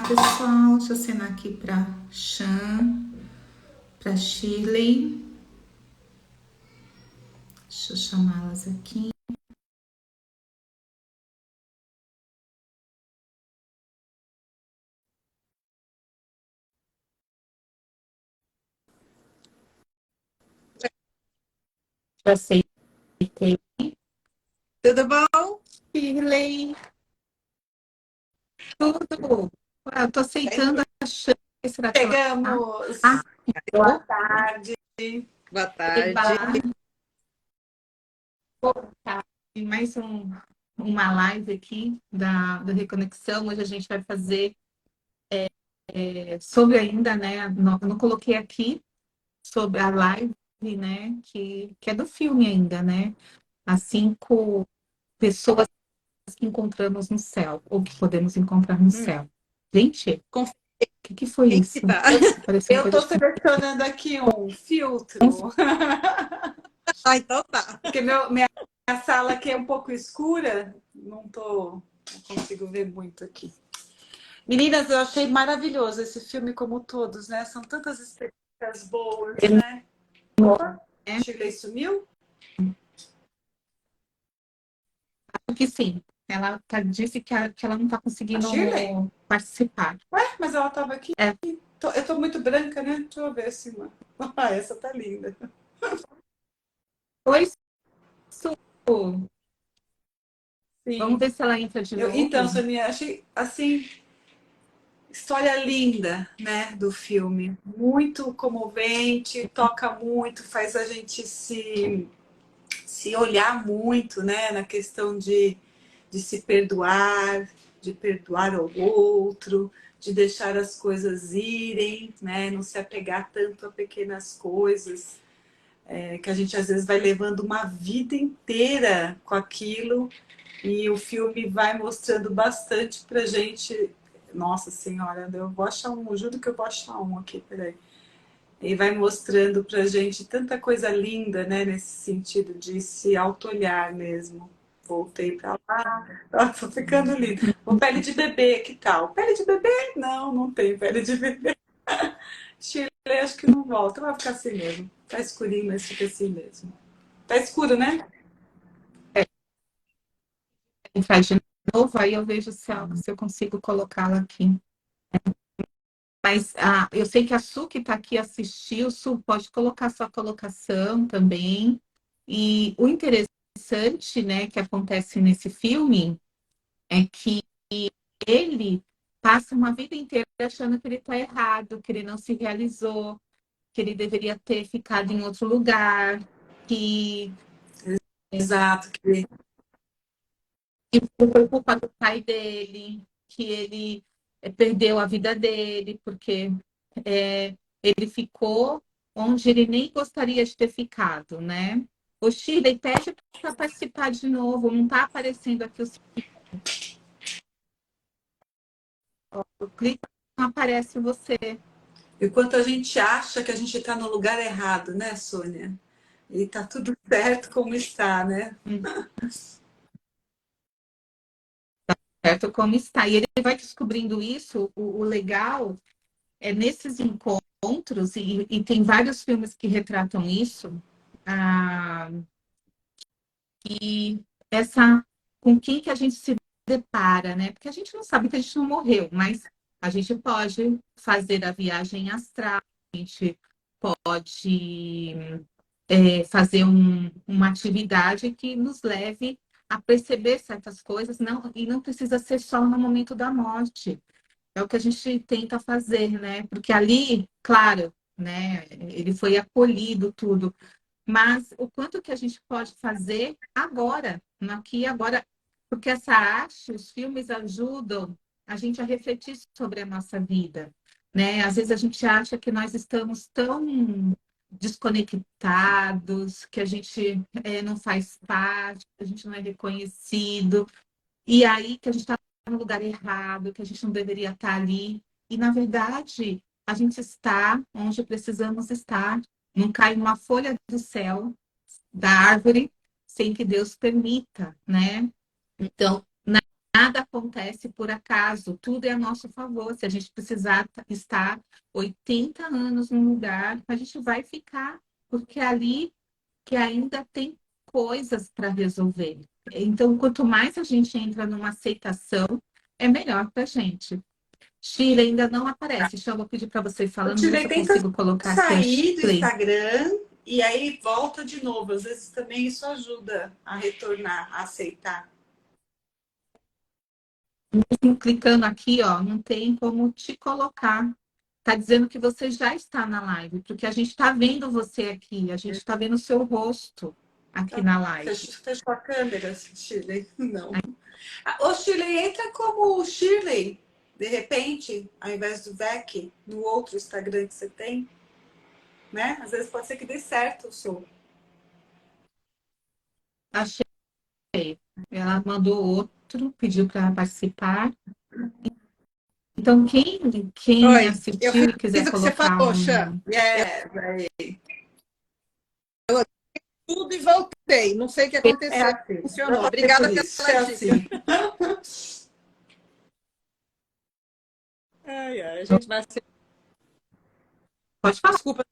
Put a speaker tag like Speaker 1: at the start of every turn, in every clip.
Speaker 1: pessoal, deixa eu assinar aqui para Chan, para Shirley. Deixa eu chamá-las aqui. Já aceitei.
Speaker 2: Tudo bom?
Speaker 1: Shirley, tudo. Eu tô aceitando a Chan. Será que ela tá? Ah,
Speaker 2: Chegamos. Boa
Speaker 1: eu
Speaker 2: tarde. Boa tarde.
Speaker 1: eba, tá. Mais uma live aqui da Reconexão. Hoje a gente vai fazer sobre ainda, né? Não coloquei aqui sobre a live, né? Que é do filme ainda, né? As 5 pessoas que encontramos no céu, ou que podemos encontrar no céu. Gente, o
Speaker 2: Confere
Speaker 1: que foi
Speaker 2: quem que
Speaker 1: isso?
Speaker 2: tá.
Speaker 1: Pareceu uma
Speaker 2: Eu
Speaker 1: coisa
Speaker 2: tô
Speaker 1: de
Speaker 2: selecionando aqui um filtro,
Speaker 1: Ah, então tá.
Speaker 2: porque minha sala aqui é um pouco escura, não consigo ver muito aqui. Meninas, eu achei maravilhoso esse filme como todos, né? São tantas experiências boas, né? Opa,
Speaker 1: É,
Speaker 2: Shirley sumiu?
Speaker 1: acho que sim. Ela disse que ela não está
Speaker 2: A
Speaker 1: conseguindo
Speaker 2: Shirley?
Speaker 1: participar.
Speaker 2: Ué, mas ela tava aqui.
Speaker 1: É,
Speaker 2: Eu tô muito branca, né? Deixa eu ver se uma. Ah, essa tá linda.
Speaker 1: oi, Su. Vamos
Speaker 2: Sim.
Speaker 1: ver se ela entra de
Speaker 2: Então,
Speaker 1: novo.
Speaker 2: Sonia, achei assim, história linda, né, do filme. Muito comovente, toca muito, faz a gente se olhar muito, né, na questão de se perdoar, de perdoar ao outro, de deixar as coisas irem, né, não se apegar tanto a pequenas coisas, que a gente às vezes vai levando uma vida inteira com aquilo. E o filme vai mostrando bastante pra gente. Nossa Senhora, eu vou achar um, juro que eu vou achar um aqui, peraí. E vai mostrando pra gente tanta coisa linda, né, nesse sentido de se auto-olhar mesmo. Voltei pra lá, tô ficando linda. O pele de bebê, que tal? Pele de bebê? Não, não tem pele de bebê. Chile, acho que não volta, vai ficar assim mesmo. Tá escurinho, mas fica assim mesmo. Tá escuro, né?
Speaker 1: É, entrar de novo, aí eu vejo se eu consigo colocá-la aqui. Mas eu sei que a Su que está aqui assistiu, Su, pode colocar sua colocação também. E o interessante, né, que acontece nesse filme é que ele passa uma vida inteira achando que ele está errado, que ele não se realizou, que ele deveria ter ficado em outro lugar, que
Speaker 2: Exato, que
Speaker 1: foi culpa do pai dele, que ele perdeu a vida dele, porque ele ficou onde ele nem gostaria de ter ficado, né? O Shirley pede para participar de novo, não está aparecendo aqui o clique, não aparece você.
Speaker 2: e quanto a gente acha que a gente está no lugar errado, né, Sônia? E tá tudo certo como está, né?
Speaker 1: Certo? Como está. E ele vai descobrindo isso, o legal é nesses encontros, e tem vários filmes que retratam isso, ah, e essa com quem que a gente se depara, né? Porque a gente não sabe que a gente não morreu, mas a gente pode fazer a viagem astral, a gente pode fazer uma atividade que nos leve a perceber certas coisas, não, e não precisa ser só no momento da morte. É o que a gente tenta fazer, né? Porque ali, claro, né, ele foi acolhido, tudo, mas o quanto que a gente pode fazer agora, no aqui e agora, porque essa arte, os filmes ajudam a gente a refletir sobre a nossa vida, né? Às vezes a gente acha que nós estamos tão desconectados, que a gente não faz parte, que a gente não é reconhecido, e aí que a gente está no lugar errado, que a gente não deveria estar ali. E, na verdade, a gente está onde precisamos estar. Não cai uma folha do céu, da árvore, sem que Deus permita, né? Então, nada acontece por acaso, tudo é a nosso favor. Se a gente precisar estar 80 anos num lugar, a gente vai ficar, porque é ali que ainda tem coisas para resolver. Então, quanto mais a gente entra numa aceitação, é melhor para a gente. Shirley ainda não aparece. Deixa eu vou pedir para você ir
Speaker 2: O
Speaker 1: falando, ver se
Speaker 2: Tilei
Speaker 1: eu
Speaker 2: tenta
Speaker 1: consigo colocar aqui a
Speaker 2: sair do
Speaker 1: Shirley.
Speaker 2: Instagram e aí volta de novo. Às vezes também isso ajuda a retornar, a aceitar.
Speaker 1: Clicando aqui, ó, não tem como te colocar. Tá dizendo que você já está na live, porque a gente está vendo você aqui, a gente está vendo o seu rosto aqui na live.
Speaker 2: Fechou a câmera, Shirley? Não. Ô, Shirley, entra como Shirley, de repente, ao invés do Vec, no outro Instagram que você tem, né? Às vezes pode ser que dê certo o som.
Speaker 1: Achei. Ela mandou outro, pediu para participar. Então, quem
Speaker 3: Oi, eu
Speaker 1: assistiu e quiser
Speaker 3: fiz o que você
Speaker 1: colocar
Speaker 3: falou, Xan. Eu tudo e voltei. Não sei o que
Speaker 2: É
Speaker 3: aconteceu.
Speaker 2: assim. Já
Speaker 3: Funcionou.
Speaker 2: passei por
Speaker 3: Obrigada
Speaker 2: isso.
Speaker 3: pela
Speaker 2: É
Speaker 3: dica.
Speaker 2: assim.
Speaker 3: Ai, ai, a gente vai ser.
Speaker 1: Pode falar.
Speaker 3: Desculpa.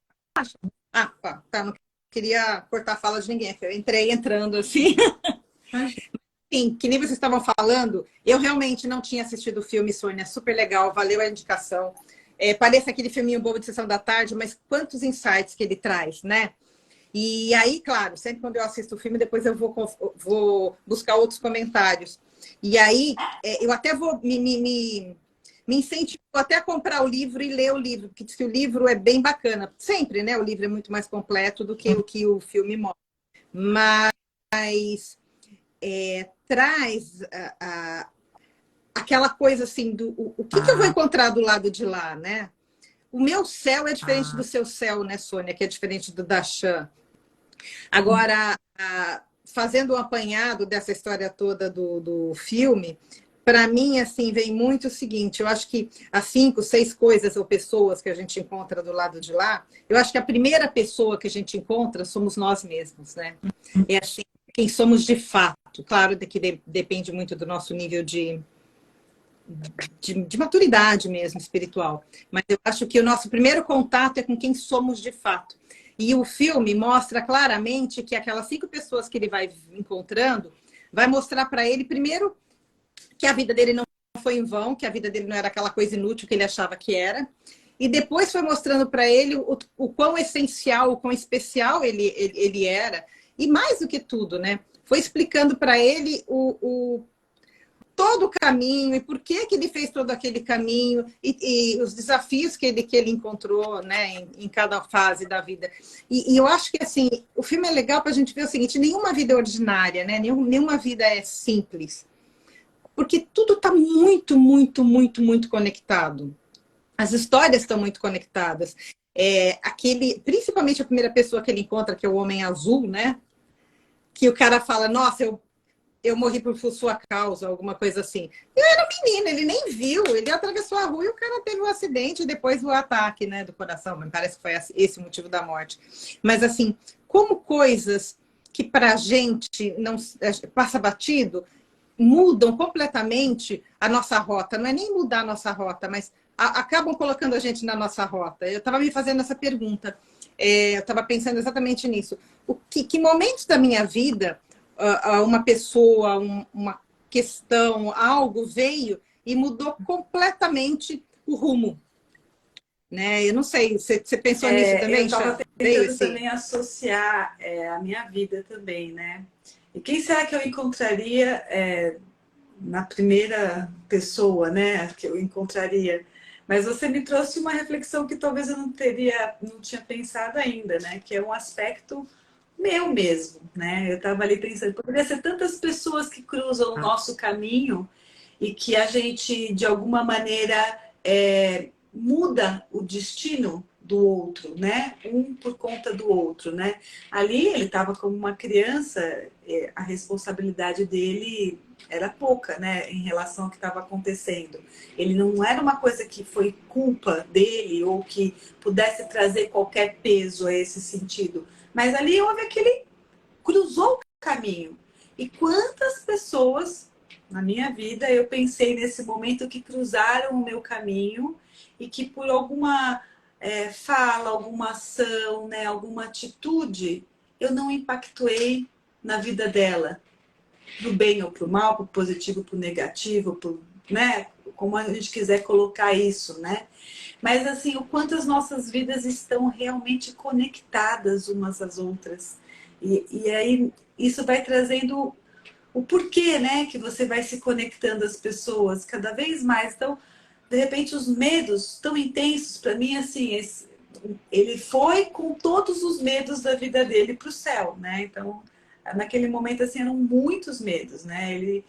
Speaker 3: Tá. Não queria cortar a fala de ninguém. Eu entrei entrando assim. Sim, que nem vocês estavam falando, eu realmente não tinha assistido o filme, Sônia. Super legal, valeu a indicação. Parece aquele filminho bobo de sessão da tarde, mas quantos insights que ele traz, né? E aí, claro, sempre quando eu assisto o filme, depois eu vou buscar outros comentários. E aí, eu até vou me incentivo até a comprar o livro e ler o livro, porque diz que o livro é bem bacana. Sempre, né? O livro é muito mais completo do que o filme mostra. Mas traz aquela coisa assim do o que eu vou encontrar do lado de lá, né? O meu céu é diferente do seu céu, né, Sônia? Que é diferente do da Chan. Agora, fazendo um apanhado dessa história toda do filme, para mim, assim, vem muito o seguinte, eu acho que as 5, 6 coisas ou pessoas que a gente encontra do lado de lá, eu acho que a primeira pessoa que a gente encontra somos nós mesmos, né? É assim, quem somos de fato. Claro que depende muito do nosso nível de maturidade mesmo, espiritual. Mas eu acho que o nosso primeiro contato é com quem somos de fato. E o filme mostra claramente que aquelas 5 pessoas que ele vai encontrando, vai mostrar para ele, primeiro, que a vida dele não foi em vão, que a vida dele não era aquela coisa inútil que ele achava que era. E depois foi mostrando para ele o quão essencial, o quão especial ele era. E mais do que tudo, né? Foi explicando para ele todo o caminho e por que ele fez todo aquele caminho e os desafios que ele encontrou, né, em cada fase da vida. E eu acho que assim o filme é legal para a gente ver o seguinte: nenhuma vida é ordinária, né? Nenhuma vida é simples, porque tudo está muito, muito, muito, muito conectado. As histórias estão muito conectadas. Principalmente a primeira pessoa que ele encontra, que é o Homem Azul, né? Que o cara fala, nossa, eu morri por sua causa, alguma coisa assim. Eu era um menino, ele nem viu, ele atravessou a rua e o cara teve um acidente e depois o ataque, né, do coração. Me parece que foi esse o motivo da morte. Mas assim, como coisas que para a gente não passa batido, mudam completamente a nossa rota. Não é nem mudar a nossa rota, mas acabam colocando a gente na nossa rota. Eu estava me fazendo essa pergunta. Eu estava pensando exatamente nisso. Que momentos da minha vida uma pessoa, uma questão, algo veio e mudou completamente o rumo, né? Eu não sei, você pensou nisso também,
Speaker 2: Eu estava
Speaker 3: veio
Speaker 2: tentando também associar a minha vida também, né? E quem será que eu encontraria na primeira pessoa, né? Que eu encontraria. Mas você me trouxe uma reflexão que talvez eu não tinha pensado ainda, né? Que é um aspecto meu mesmo, né? Eu estava ali pensando, poderia ser tantas pessoas que cruzam o nosso caminho e que a gente, de alguma maneira, muda o destino do outro, né? Um por conta do outro, né? Ali ele estava como uma criança, a responsabilidade dele era pouca, né? Em relação ao que estava acontecendo. Ele não era uma coisa que foi culpa dele ou que pudesse trazer qualquer peso a esse sentido. Mas ali houve aquele cruzou o caminho. E quantas pessoas na minha vida, eu pensei nesse momento que cruzaram o meu caminho e que por alguma fala, alguma ação, né, alguma atitude, eu não impactuei na vida dela, pro bem ou pro mal, pro positivo, pro negativo, né, como a gente quiser colocar isso, né? Mas assim, o quanto as nossas vidas estão realmente conectadas umas às outras. E aí isso vai trazendo o porquê, né, que você vai se conectando às pessoas cada vez mais. Então, de repente, os medos tão intensos para mim, assim, ele foi com todos os medos da vida dele para o céu, né? Então, naquele momento, assim, eram muitos medos, né? Ele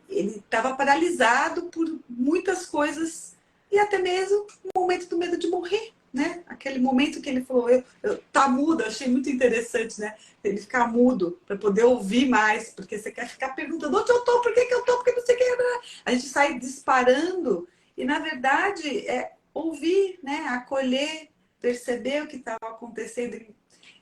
Speaker 2: estava paralisado por muitas coisas e até mesmo o momento do medo de morrer, né? Aquele momento que ele falou, tá mudo, achei muito interessante, né? Ele ficar mudo para poder ouvir mais, porque você quer ficar perguntando onde eu tô, por que eu tô, porque não sei o que. A gente sai disparando e, na verdade, é ouvir, né? Acolher, perceber o que estava acontecendo.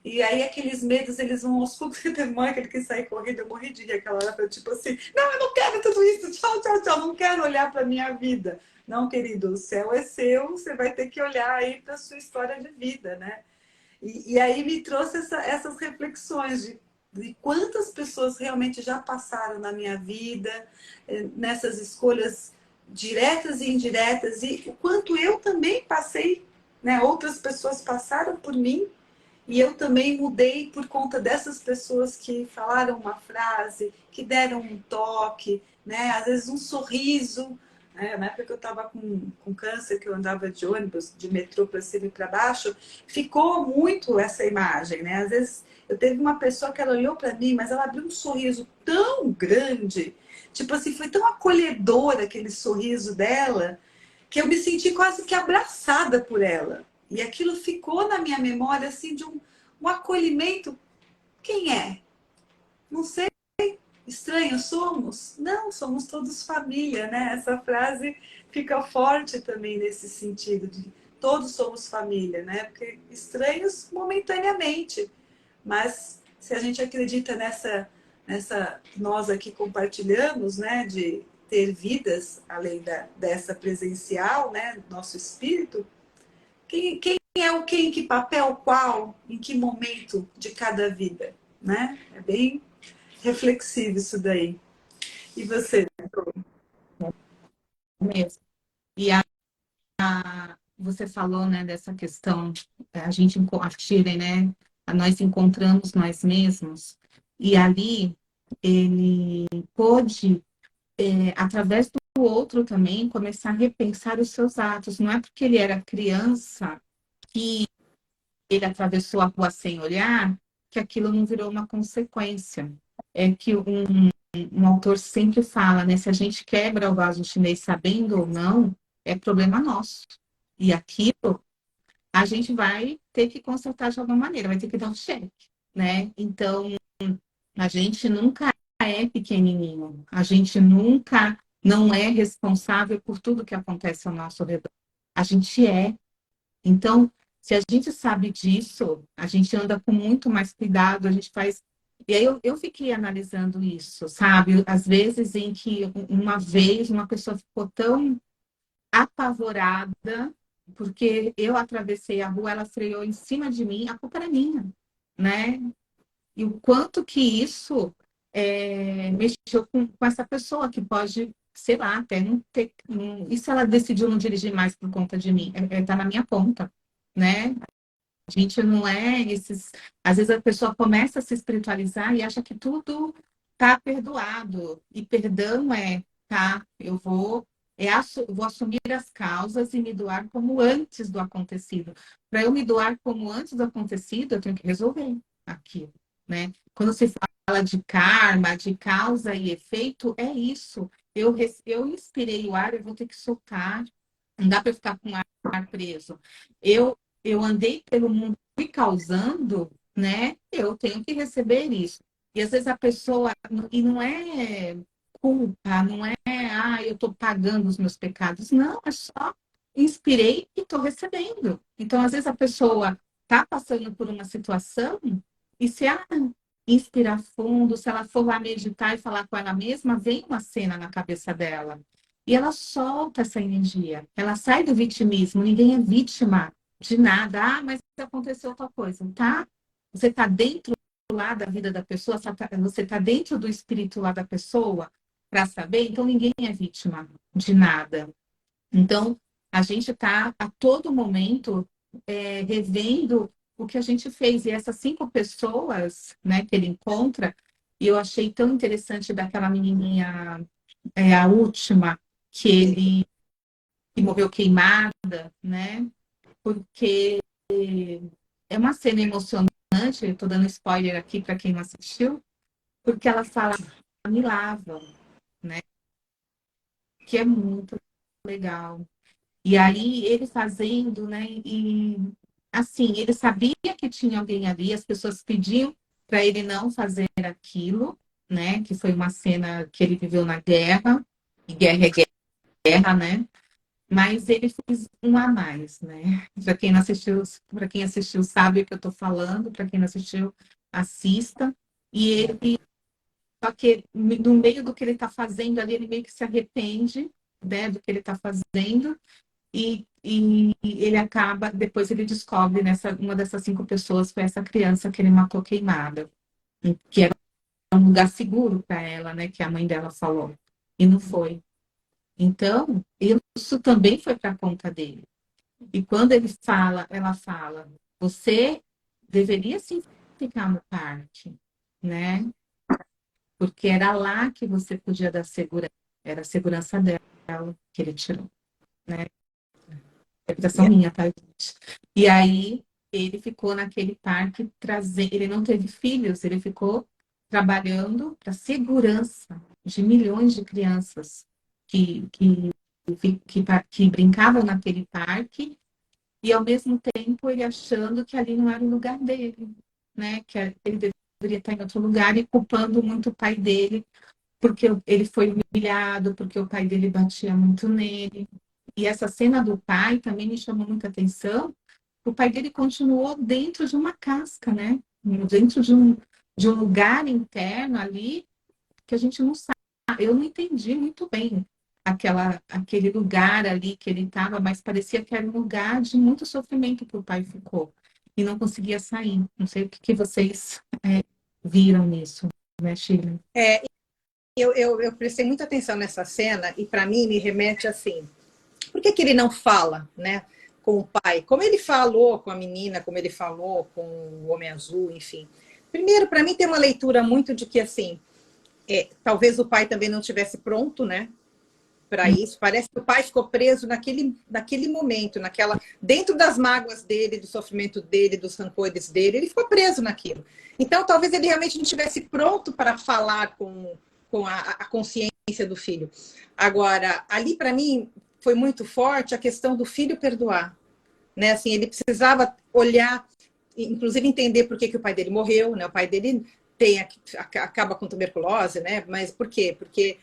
Speaker 2: E aí aqueles medos, eles vão aos poucos. Teve uma hora que ele quis sair correndo, eu morri de rir aquela hora, tipo assim, não, eu não quero tudo isso, tchau, tchau, tchau, não quero olhar para minha vida. Não, querido, o céu é seu, você vai ter que olhar aí para a sua história de vida, né? E aí me trouxe essas reflexões de quantas pessoas realmente já passaram na minha vida, nessas escolhas diretas e indiretas, e o quanto eu também passei, né? Outras pessoas passaram por mim e eu também mudei por conta dessas pessoas que falaram uma frase, que deram um toque, né? Às vezes um sorriso. Né? Na época que eu estava com câncer, que eu andava de ônibus, de metrô para cima e para baixo, ficou muito essa imagem. Né? Às vezes eu teve uma pessoa que ela olhou para mim, mas ela abriu um sorriso tão grande, tipo assim, foi tão acolhedor aquele sorriso dela, que eu me senti quase que abraçada por ela. E aquilo ficou na minha memória assim de um acolhimento. Quem é? Não sei. Estranhos somos? Não, somos todos família, né? Essa frase fica forte também nesse sentido de todos somos família, né? Porque estranhos momentaneamente, mas se a gente acredita nessa nós aqui compartilhamos, né? De ter vidas além dessa presencial, né? Nosso espírito. Quem é o quem, que papel, qual, em que momento de cada vida, né? É bem reflexivo isso daí. E você?
Speaker 1: Mesmo. E você falou, né, dessa questão, a gente, a Shirley, né, nós encontramos nós mesmos, e ali ele pôde, através do outro também, começar a repensar os seus atos. Não é porque ele era criança que ele atravessou a rua sem olhar, que aquilo não virou uma consequência. É que um autor sempre fala, né? Se a gente quebra o vaso chinês sabendo ou não, é problema nosso. E aquilo a gente vai ter que consertar de alguma maneira, vai ter que dar um cheque, né? Então, a gente nunca é pequenininho, a gente nunca não é responsável por tudo que acontece ao nosso redor. A gente é. Então, se a gente sabe disso, a gente anda com muito mais cuidado, a gente faz. E aí eu fiquei analisando isso, sabe? Às vezes em que uma vez uma pessoa ficou tão apavorada, porque eu atravessei a rua, ela freou em cima de mim, a culpa era minha, né? E o quanto que isso mexeu com essa pessoa que pode, sei lá, até não ter. E se ela decidiu não dirigir mais por conta de mim? Tá na minha conta, né? A gente não é esses. Às vezes a pessoa começa a se espiritualizar e acha que tudo tá perdoado. E perdão tá, vou assumir as causas e me doar como antes do acontecido. Para eu me doar como antes do acontecido, eu tenho que resolver aquilo, né? Quando se fala de karma, de causa e efeito, é isso. Eu inspirei o ar, eu vou ter que soltar. Não dá para ficar com o ar preso. Eu eu andei pelo mundo me causando, né? Eu tenho que receber isso. E às vezes a pessoa, e não é culpa, não é, eu estou pagando os meus pecados. Não, é só inspirei e estou recebendo. Então, às vezes a pessoa está passando por uma situação e se, inspirar fundo, se ela for lá meditar e falar com ela mesma, vem uma cena na cabeça dela. E ela solta essa energia. Ela sai do vitimismo. Ninguém é vítima de nada. Ah, mas aconteceu tal coisa, tá? Você está dentro lá da vida da pessoa, você está dentro do espírito lá da pessoa para saber, então ninguém é vítima de nada. Então, a gente está a todo momento revendo o que a gente fez. E essas 5 pessoas, né, que ele encontra, e eu achei tão interessante daquela menininha, a última, que morreu queimada, né? Porque é uma cena emocionante, estou dando spoiler aqui para quem não assistiu, porque ela fala, me lava, né? Que é muito legal. E aí ele fazendo, né? E assim, ele sabia que tinha alguém ali, as pessoas pediam para ele não fazer aquilo, né? Que foi uma cena que ele viveu na guerra, e guerra é guerra, né? Mas ele fez um a mais, né? Para quem assistiu sabe o que eu estou falando, para quem não assistiu, assista. E ele, só que no meio do que ele está fazendo ali, ele meio que se arrepende, né, do que ele está fazendo, e ele acaba, depois ele descobre, uma dessas 5 pessoas foi essa criança que ele matou queimada, que era um lugar seguro para ela, né, que a mãe dela falou, e não foi. Então, isso também foi para conta dele. E quando ela fala, você deveria sim ficar no parque, né? Porque era lá que você podia dar segurança. Era a segurança dela que ele tirou, né? Interpretação minha, tá, gente? E aí ele ficou naquele parque trazendo. Ele não teve filhos, ele ficou trabalhando para a segurança de milhões de crianças que brincavam naquele parque, e ao mesmo tempo ele achando que ali não era o lugar dele, né? Que ele deveria estar em outro lugar, e culpando muito o pai dele, porque ele foi humilhado, porque o pai dele batia muito nele. E essa cena do pai também me chamou muita atenção. O pai dele continuou dentro de uma casca, né? Dentro de um lugar interno ali que a gente não sabe. Eu não entendi muito bem aquele lugar ali que ele estava, mas parecia que era um lugar de muito sofrimento que o pai ficou e não conseguia sair. Não sei o que vocês viram nisso, né, Sheila?
Speaker 3: Eu prestei muita atenção nessa cena e para mim me remete assim, por que ele não fala, né, com o pai? Como ele falou com a menina, como ele falou com o Homem Azul, enfim. Primeiro, para mim tem uma leitura muito de que assim, talvez o pai também não estivesse pronto, né, para isso. Parece que o pai ficou preso naquele momento, dentro das mágoas dele, do sofrimento dele, dos rancores dele, ele ficou preso naquilo. Então, talvez ele realmente não estivesse pronto para falar com a consciência do filho. Agora, ali para mim foi muito forte a questão do filho perdoar, né? Assim, ele precisava olhar, inclusive entender por que o pai dele morreu, né? O pai dele acaba com tuberculose, né? Mas por quê? Porque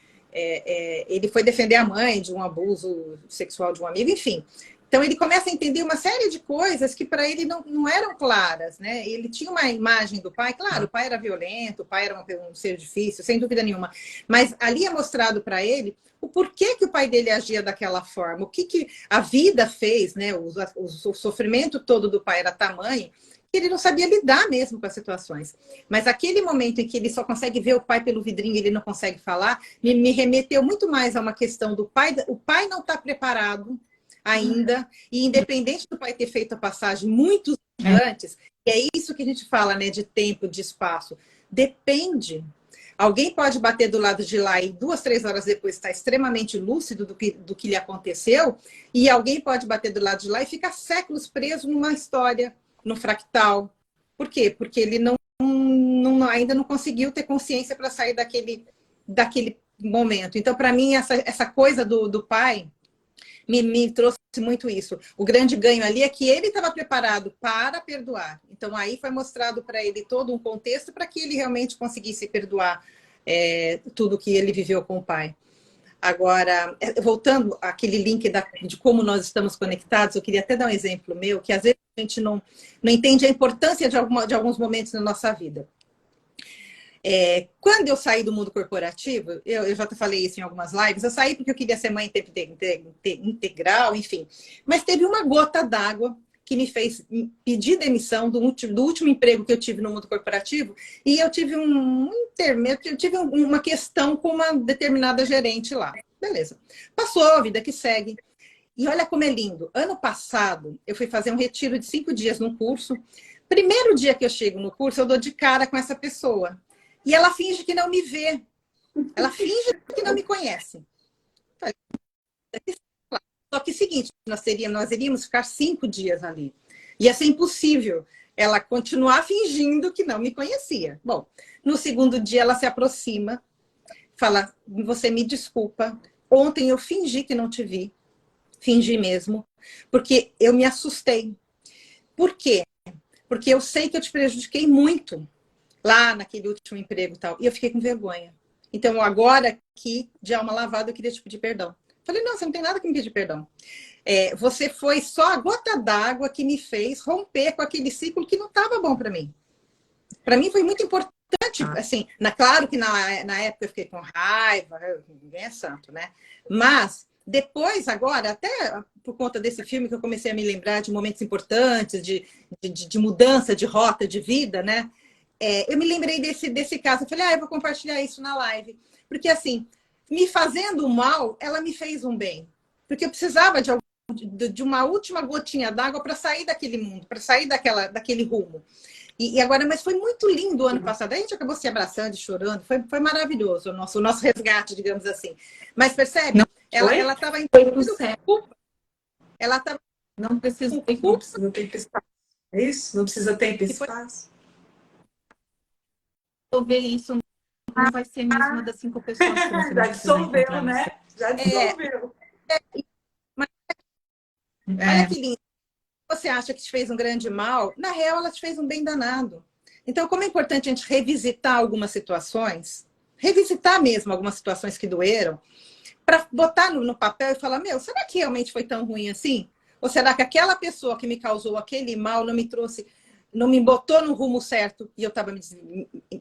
Speaker 3: ele foi defender a mãe de um abuso sexual de um amigo, enfim. Então ele começa a entender uma série de coisas que para ele não eram claras, né? Ele tinha uma imagem do pai, claro, o pai era violento, o pai era um ser difícil, sem dúvida nenhuma. Mas ali é mostrado para ele o porquê que o pai dele agia daquela forma, o que a vida fez, né? O sofrimento todo do pai era tamanho que ele não sabia lidar mesmo com as situações. Mas aquele momento em que ele só consegue ver o pai pelo vidrinho e ele não consegue falar, me remeteu muito mais a uma questão do pai. O pai não está preparado ainda, e independente do pai ter feito a passagem muitos antes, e é isso que a gente fala, né, de tempo, de espaço, depende. Alguém pode bater do lado de lá e 2, 3 horas depois estar extremamente lúcido do que lhe aconteceu, e alguém pode bater do lado de lá e ficar séculos preso numa história, no fractal. Por quê? Porque ele ainda não conseguiu ter consciência para sair daquele momento. Então, para mim, essa coisa do pai me trouxe muito isso. O grande ganho ali é que ele estava preparado para perdoar. Então, aí foi mostrado para ele todo um contexto para que ele realmente conseguisse perdoar tudo que ele viveu com o pai. Agora, voltando àquele link de como nós estamos conectados, eu queria até dar um exemplo meu, que às vezes a gente não entende a importância de alguns momentos na nossa vida. Quando eu saí do mundo corporativo, eu já falei isso em algumas lives, eu saí porque eu queria ser mãe em tempo integral, enfim. Mas teve uma gota d'água que me fez pedir demissão do último emprego que eu tive no mundo corporativo, e eu tive eu tive uma questão com uma determinada gerente lá. Beleza. Passou, a vida que segue. E olha como é lindo. Ano passado, eu fui fazer um retiro de 5 dias no curso. Primeiro dia que eu chego no curso, eu dou de cara com essa pessoa. E ela finge que não me vê. Ela finge que não me conhece. Só que é o seguinte, nós iríamos ficar 5 dias ali. Ia ser impossível ela continuar fingindo que não me conhecia. Bom, no segundo dia ela se aproxima, fala, você me desculpa, ontem eu fingi que não te vi. Fingi mesmo, porque eu me assustei. Por quê? Porque eu sei que eu te prejudiquei muito lá naquele último emprego e tal. E eu fiquei com vergonha. Então, agora aqui, de alma lavada, eu queria te pedir perdão. Falei, não, você não tem nada que me pedir perdão. Você foi só a gota d'água que me fez romper com aquele ciclo que não estava bom para mim. Para mim foi muito importante, assim, claro que na época eu fiquei com raiva, ninguém é santo, né? Mas depois, agora, até por conta desse filme que eu comecei a me lembrar de momentos importantes, de mudança de rota de vida, né? Eu me lembrei desse caso. Eu falei, eu vou compartilhar isso na live. Porque, assim, me fazendo mal, ela me fez um bem. Porque eu precisava de uma última gotinha d'água para sair daquele mundo, para sair daquele rumo. E agora, mas foi muito lindo o ano passado. A gente acabou se abraçando e chorando. Foi maravilhoso o nosso resgate, digamos assim. Mas percebe? Ela estava em culpa. Ela estava
Speaker 1: não precisa ter
Speaker 2: culpa. Não tem espaço. É isso? Não precisa ter espaço.
Speaker 1: Resolver isso não vai ser mesmo uma das 5 pessoas que você
Speaker 2: já dissolveu, né? Já dissolveu.
Speaker 3: Olha que lindo. Você acha que te fez um grande mal? Na real, ela te fez um bem danado. Então, como é importante a gente revisitar algumas situações, revisitar mesmo algumas situações que doeram, para botar no papel e falar, será que realmente foi tão ruim assim? Ou será que aquela pessoa que me causou aquele mal não me trouxe, não me botou no rumo certo e eu estava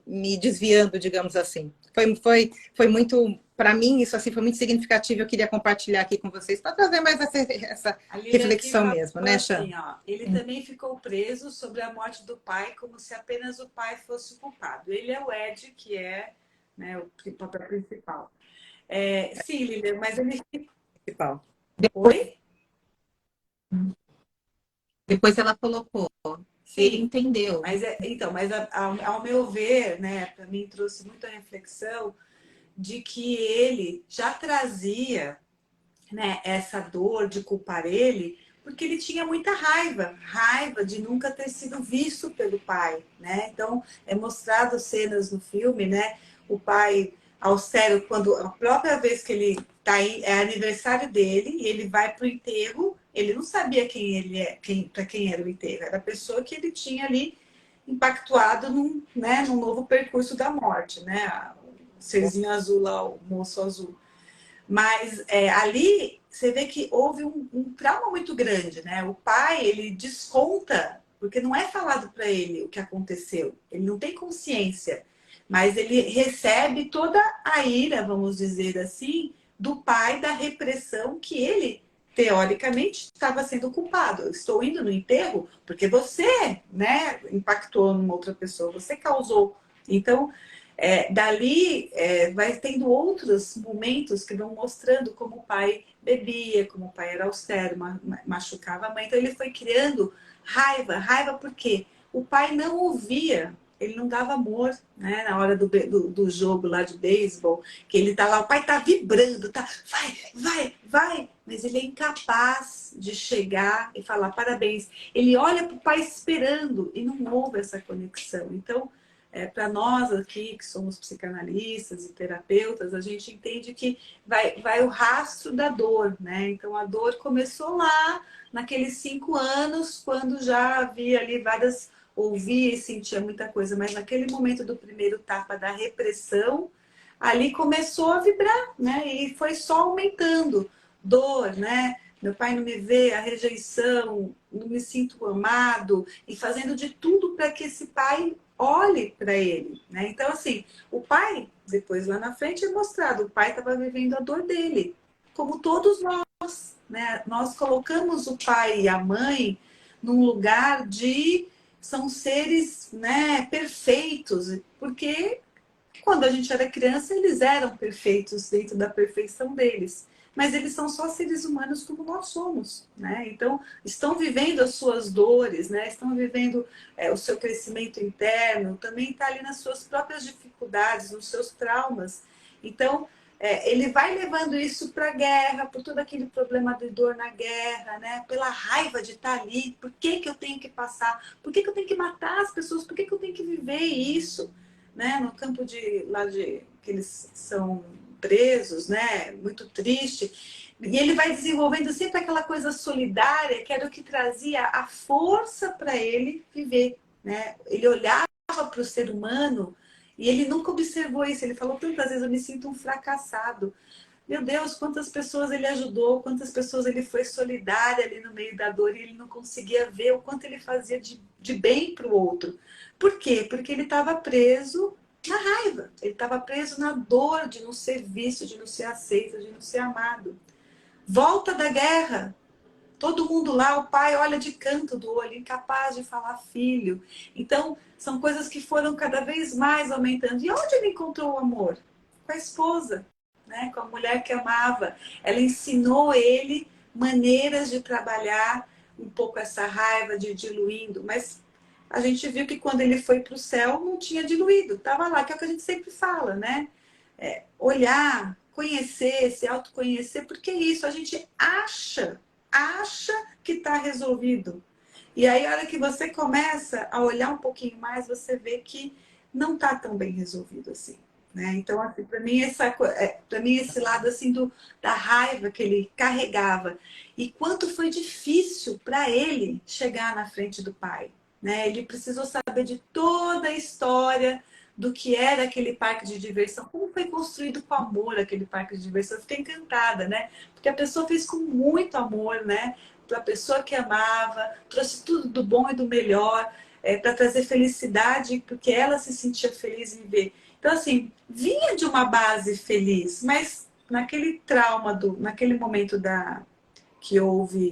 Speaker 3: me desviando, digamos assim? Foi muito, para mim, isso assim foi muito significativo. Eu queria compartilhar aqui com vocês para trazer mais essa reflexão mesmo, né, Chan?
Speaker 2: Assim, ele também ficou preso sobre a morte do pai, como se apenas o pai fosse o culpado. Ele é o Ed, que é, né, o papel principal. Sim, Lilian, mas ele principal. Oi?
Speaker 1: Depois ela colocou.
Speaker 2: Sim,
Speaker 1: ele entendeu.
Speaker 2: Mas ao meu ver, né, para mim trouxe muita reflexão de que ele já trazia, né, essa dor de culpar ele, porque ele tinha muita raiva de nunca ter sido visto pelo pai, né? Então é mostrado cenas no filme, né? O pai austero, quando a própria vez que ele tá aí, é aniversário dele e ele vai pro enterro, ele não sabia quem ele é, para quem era o enterro, era a pessoa que ele tinha ali impactuado num novo percurso da morte, né? O serzinho azul lá, o moço azul. Mas ali você vê que houve um trauma muito grande, né? O pai, ele desconta, porque não é falado para ele o que aconteceu. Ele não tem consciência, mas ele recebe toda a ira, vamos dizer assim, do pai da repressão que ele, teoricamente, estava sendo culpado. Eu estou indo no enterro porque você, né, impactou numa outra pessoa, você causou. Então, dali vai tendo outros momentos que vão mostrando como o pai bebia, como o pai era austero, machucava a mãe. Então ele foi criando raiva porque o pai não ouvia, ele não dava amor, né? Na hora do jogo lá de beisebol, que ele tá lá, o pai tá vibrando, tá, vai, mas ele é incapaz de chegar e falar parabéns. Ele olha pro pai esperando e não houve essa conexão. Então, para nós aqui, que somos psicanalistas e terapeutas, a gente entende que vai o rastro da dor, né? Então, a dor começou lá, naqueles 5 anos, quando já havia ali ouvia e sentia muita coisa, mas naquele momento do primeiro tapa da repressão, ali começou a vibrar, né? E foi só aumentando. Dor, né? Meu pai não me vê, a rejeição, não me sinto amado, e fazendo de tudo para que esse pai olhe para ele, né? Então, assim, o pai, depois lá na frente é mostrado, o pai estava vivendo a dor dele, como todos nós, né? Nós colocamos o pai e a mãe num lugar de são seres, né, perfeitos, porque quando a gente era criança, eles eram perfeitos dentro da perfeição deles. Mas eles são só seres humanos como nós somos, né? Então, estão vivendo as suas dores, né? Estão vivendo o seu crescimento interno, também está ali nas suas próprias dificuldades, nos seus traumas. Então, ele vai levando isso para a guerra, por todo aquele problema de dor na guerra, né? Pela raiva de estar ali. Por que que eu tenho que passar? Por que que eu tenho que matar as pessoas? Por que que eu tenho que viver isso? Né, no campo lá de que eles são presos, né, muito triste. E ele vai desenvolvendo sempre aquela coisa solidária, que era o que trazia a força para ele viver, né? Ele olhava para o ser humano e ele nunca observou isso. Ele falou tantas vezes: eu me sinto um fracassado. Meu Deus, quantas pessoas ele ajudou, quantas pessoas ele foi solidário ali no meio da dor e ele não conseguia ver o quanto ele fazia de bem para o outro. Por quê? Porque ele estava preso na raiva, ele estava preso na dor de não ser visto, de não ser aceito, de não ser amado. Volta da guerra, todo mundo lá, o pai olha de canto do olho, incapaz de falar filho. Então, são coisas que foram cada vez mais aumentando. E onde ele encontrou o amor? Com a esposa, né? Com a mulher que amava. Ela ensinou ele maneiras de trabalhar um pouco essa raiva, de diluindo. Mas a gente viu que quando ele foi para o céu, não tinha diluído. Estava lá, que é o que a gente sempre fala, né? Olhar, conhecer, se autoconhecer, porque é isso, a gente acha que está resolvido. E aí, a hora que você começa a olhar um pouquinho mais, você vê que não está tão bem resolvido assim. Né? Então, assim, para mim, esse lado assim da raiva que ele carregava e quanto foi difícil para ele chegar na frente do pai. Né? Ele precisou saber de toda a história do que era aquele parque de diversão, como foi construído com amor aquele parque de diversão. Eu fiquei encantada, né? Porque a pessoa fez com muito amor, né? Para a pessoa que amava, trouxe tudo do bom e do melhor, para trazer felicidade, porque ela se sentia feliz em ver. Então, assim, vinha de uma base feliz, mas naquele trauma, naquele momento que houve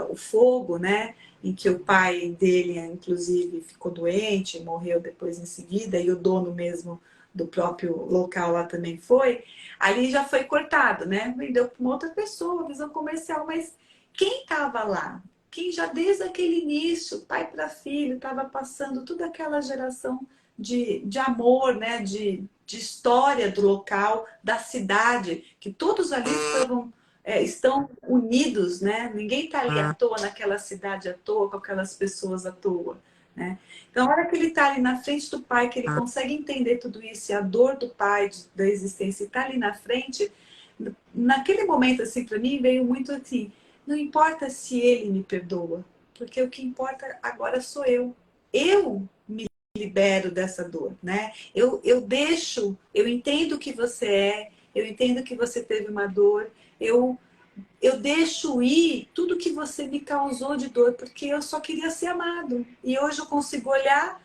Speaker 2: o fogo, né? Em que o pai dele, inclusive, ficou doente, morreu depois em seguida, e o dono mesmo do próprio local lá também foi, ali já foi cortado, né? Vendeu para uma outra pessoa, visão comercial, mas quem estava lá? Quem já desde aquele início, pai para filho, estava passando toda aquela geração de amor, né? De história do local, da cidade, que todos ali estão unidos, né? Ninguém está ali à toa, naquela cidade à toa, com aquelas pessoas à toa. Né? Então, a hora que ele está ali na frente do pai, que ele consegue entender tudo isso, e a dor do pai, da existência, está ali na frente, naquele momento, assim, para mim, veio muito assim, não importa se ele me perdoa, porque o que importa agora sou eu. Eu me libero dessa dor, né? Eu deixo, eu entendo que você eu entendo que você teve uma dor, eu deixo ir tudo que você me causou de dor, porque eu só queria ser amado. E hoje eu consigo olhar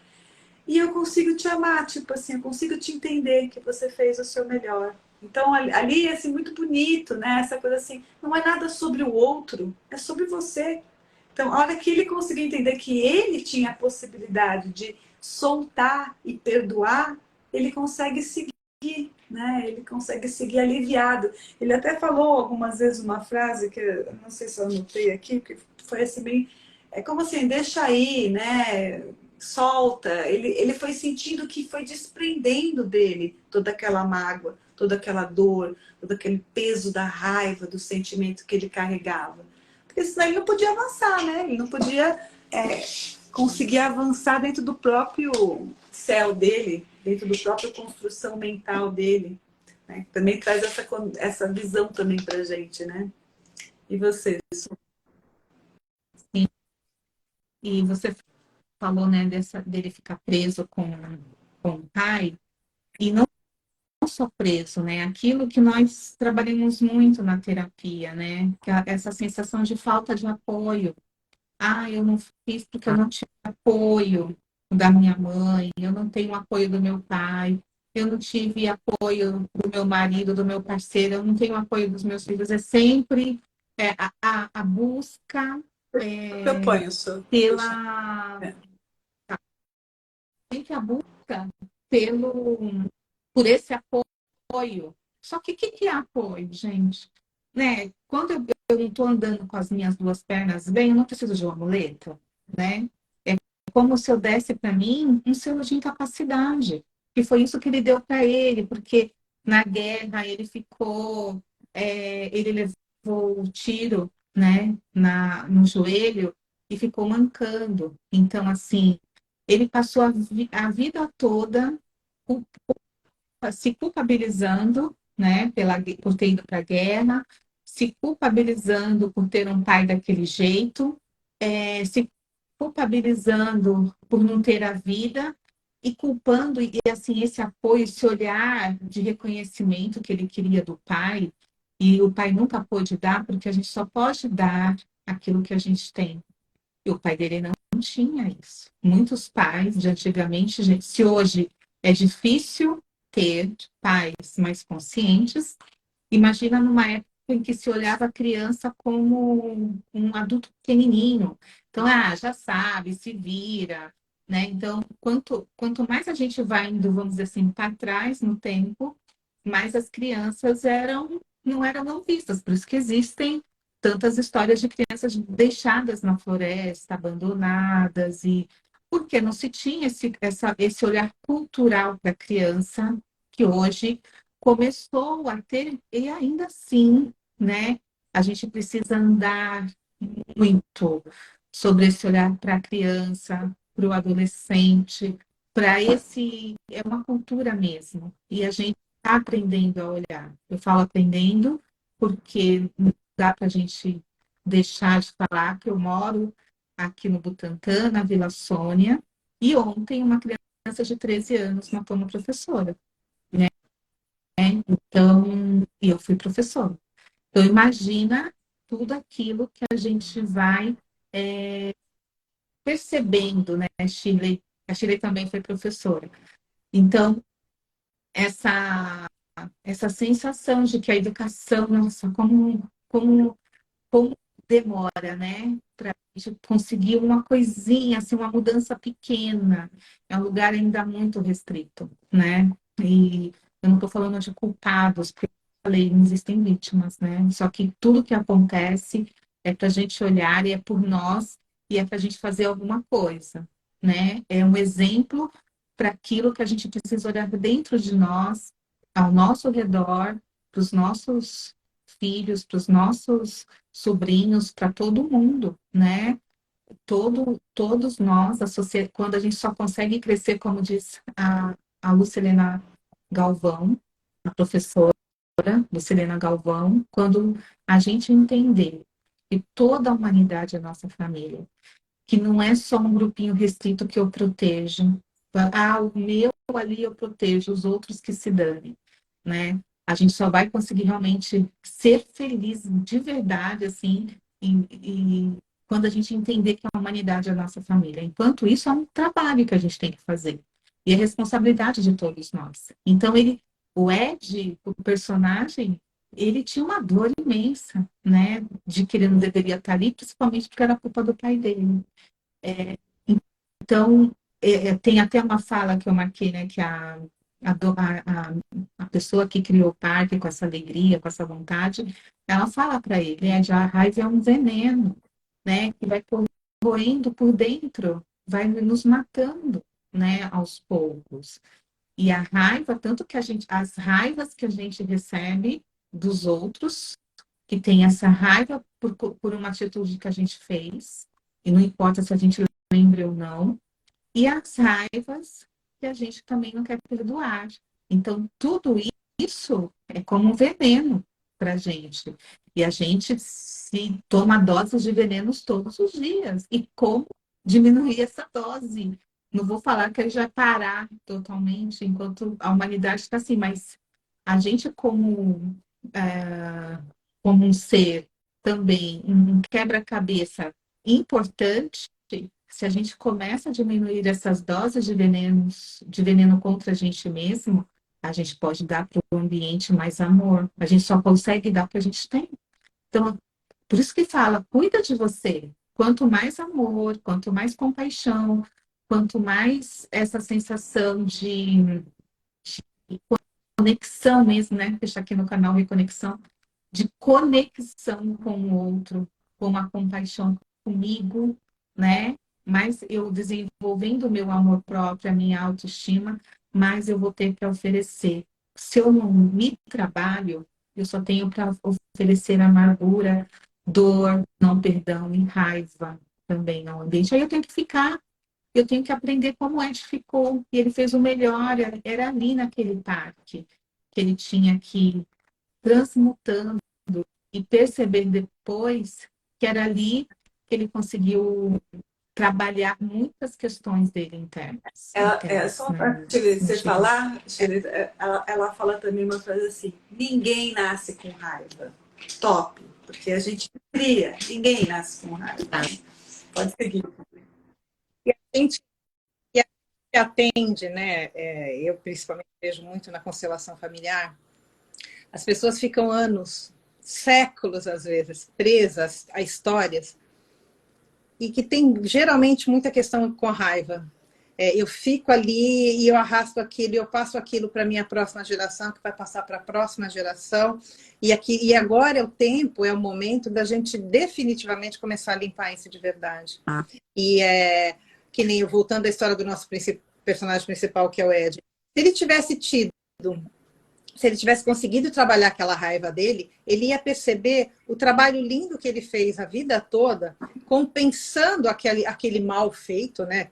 Speaker 2: e eu consigo te amar, tipo assim, eu consigo te entender que você fez o seu melhor. Então ali é assim, muito bonito, né? Essa coisa assim, não é nada sobre o outro, é sobre você. Então, a hora que ele conseguiu entender que ele tinha a possibilidade de soltar e perdoar, ele consegue seguir, né? Ele consegue seguir aliviado. Ele até falou algumas vezes uma frase que eu não sei se eu anotei aqui, que foi assim bem, é como assim, deixa aí, né? Solta. Ele foi sentindo que foi desprendendo dele toda aquela mágoa, toda aquela dor, todo aquele peso da raiva, do sentimento que ele carregava. Porque senão ele não podia avançar, né? Ele não podia conseguir avançar dentro do próprio céu dele, dentro do próprio construção mental dele. Né? Também traz essa visão também pra gente, né? E você?
Speaker 1: Sim. E você falou, né, dele ficar preso com o pai, e não só preso, né? Aquilo que nós trabalhamos muito na terapia, né? Essa sensação de falta de apoio. Ah, eu não fiz porque eu não tive apoio. da minha mãe, eu não tenho apoio do meu pai, eu não tive apoio do meu marido, do meu parceiro, eu não tenho apoio dos meus filhos. É sempre a busca
Speaker 2: Eu
Speaker 1: é,
Speaker 2: ponho isso.
Speaker 1: pela
Speaker 2: É.
Speaker 1: sempre a busca pelo por esse apoio. Só que o que é apoio, gente? Né? Quando eu não estou andando com as minhas duas pernas bem, eu não preciso de uma muleta, né? É como se eu desse para mim um selo de incapacidade. E foi isso que ele deu para ele, porque na guerra ele ficou, ele levou o tiro, né, no joelho e ficou mancando. Então, assim, ele passou a vida toda se culpabilizando, né, por ter ido para a guerra, se culpabilizando por ter um pai daquele jeito, se culpabilizando por não ter a vida e culpando, e assim, esse apoio, esse olhar de reconhecimento que ele queria do pai, e o pai nunca pôde dar, porque a gente só pode dar aquilo que a gente tem. E o pai dele não tinha isso. Muitos pais de antigamente, gente, se hoje é difícil ter pais mais conscientes, imagina numa época em que se olhava a criança como um adulto pequenininho. Então, já sabe, se vira, né? Então, quanto mais a gente vai indo, vamos dizer assim, para trás no tempo, mais as crianças não eram não vistas. Por isso que existem tantas histórias de crianças deixadas na floresta, abandonadas, e porque não se tinha esse olhar cultural para a criança, que hoje começou a ter, e ainda assim, né, a gente precisa andar muito sobre esse olhar para a criança, para o adolescente, para é uma cultura mesmo, e a gente está aprendendo a olhar. Eu falo aprendendo porque não dá para a gente deixar de falar que eu moro aqui no Butantã, na Vila Sônia, e ontem uma criança de 13 anos matou uma professora. Então, e eu fui professora. Então, imagina tudo aquilo que a gente vai percebendo, né? A Shirley também foi professora. Então, essa sensação de que a educação, nossa, como demora, né? Para a gente conseguir uma coisinha, assim, uma mudança pequena. É um lugar ainda muito restrito, né? E eu não estou falando de culpados, porque eu falei, não existem vítimas, né? Só que tudo que acontece é para a gente olhar e é por nós e é para a gente fazer alguma coisa, né? É um exemplo para aquilo que a gente precisa olhar dentro de nós, ao nosso redor, para os nossos filhos, para os nossos sobrinhos, para todo mundo, né? Todos nós, quando a gente só consegue crescer, como diz a Lucilena Galvão, a professora Lucilena Galvão, quando a gente entender que toda a humanidade é nossa família, que não é só um grupinho restrito que eu protejo. O meu ali eu protejo, os outros que se danem, né? A gente só vai conseguir realmente ser feliz de verdade, assim, quando a gente entender que a humanidade é a nossa família. Enquanto isso, é um trabalho que a gente tem que fazer. E é responsabilidade de todos nós. Então, o Ed, o personagem, ele tinha uma dor imensa, né? De que ele não deveria estar ali, principalmente porque era culpa do pai dele. Então, tem até uma fala que eu marquei, né? Que a pessoa que criou o parque com essa alegria, com essa vontade, ela fala para ele, a raiva é um veneno, né? Que vai corroendo por dentro, vai nos matando, né? Aos poucos. E a raiva, tanto que as raivas que a gente recebe dos outros, que tem essa raiva por uma atitude que a gente fez, e não importa se a gente lembra ou não, e as raivas que a gente também não quer perdoar. Então, tudo isso é como um veneno para a gente. E a gente se toma doses de venenos todos os dias. E como diminuir essa dose? Não vou falar que já parar totalmente enquanto a humanidade está assim, mas a gente como um ser também, um quebra-cabeça importante, se a gente começa a diminuir essas doses de veneno contra a gente mesmo, a gente pode dar para o ambiente mais amor. A gente só consegue dar o que a gente tem. Então, por isso que fala, cuida de você. Quanto mais amor, quanto mais compaixão, quanto mais essa sensação de conexão mesmo, né? Deixar aqui no canal Reconexão, de conexão com o outro, com a compaixão comigo, né? Mas eu desenvolvendo o meu amor próprio, a minha autoestima, mais eu vou ter para oferecer. Se eu não me trabalho, eu só tenho para oferecer amargura, dor, não perdão e raiva também ao ambiente. Aí eu tenho que aprender como o Ed ficou. E ele fez o melhor, era ali naquele parque que ele tinha que ir transmutando e perceber depois que era ali que ele conseguiu trabalhar muitas questões dele internas.
Speaker 2: Só
Speaker 1: Né?
Speaker 2: para você falar, Shirley, ela fala também uma frase assim: ninguém nasce com raiva. Top, porque a gente cria, ninguém nasce com raiva. Pode seguir.
Speaker 3: E a gente atende, né? Eu principalmente vejo muito na constelação familiar, as pessoas ficam anos, séculos às vezes, presas a histórias e que tem geralmente muita questão com a raiva. Eu fico ali e eu arrasto aquilo, e eu passo aquilo para a minha próxima geração, que vai passar para a próxima geração. E agora é o tempo, é o momento da gente definitivamente começar a limpar isso de verdade. E que nem eu, voltando à história do nosso personagem principal, que é o Ed. Se ele tivesse conseguido trabalhar aquela raiva dele, ele ia perceber o trabalho lindo que ele fez a vida toda, compensando aquele mal feito, né?